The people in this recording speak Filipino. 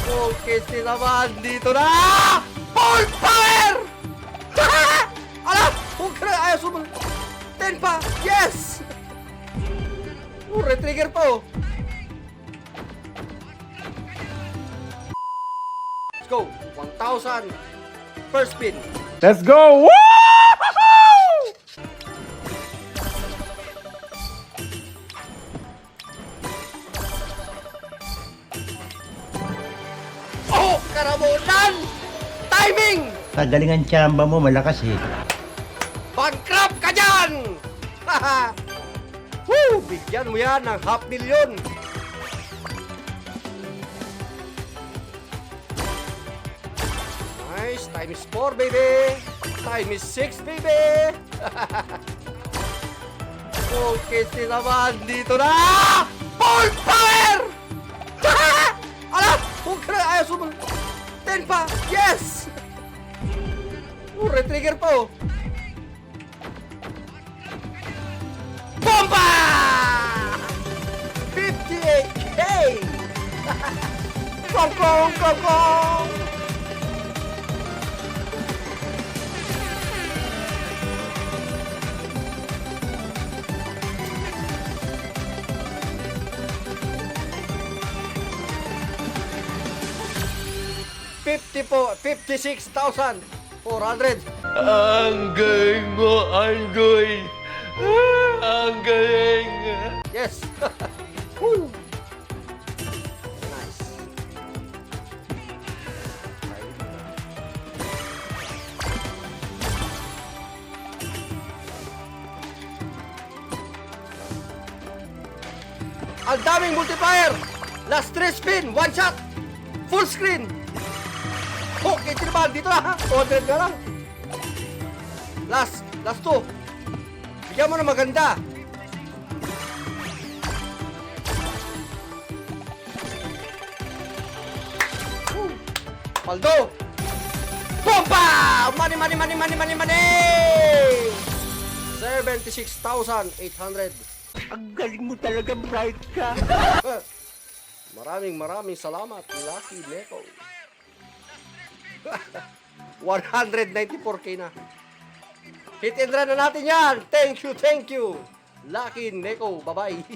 Okay, naman dito na! Full power! Ala! Huwag ka na! Ayaw sumunod! 10 pa! Yes! Retrigger po! Let's go! 1,000 first spin! Let's go! Woo! Oh! Karamunan! Timing! Kagalingan tsamba mo, malakas eh. Bankrupt ka dyan! Woo! Bigyan mo yan ng 500,000! Nice! Time is 4, baby! Time is 6, baby! Okay, naman dito na! Full power! Ala! Huwag ka na! Ayaw sumunod! 10 pa! Yes! Retrigger po! Bomba! 58K! Kong kong kong kong! Po, 56,400. Ang galing mo, Andoy! Ang galing! Yes! Woo! Nice. Ang daming multiplier! Last 3 spin, 1 shot! Full screen! Oh, kaya tinabahan dito na! 200 na lang! Last 2! Bigyan mo na maganda! Paldo! Bomba! Money, money, money, money, money, money! 76,800. Ang galing mo talaga, bright ka. Maraming salamat, Lucky Neko. 194K na. Hit and run na natin yan. Thank you. Lucky Neko. Bye-bye.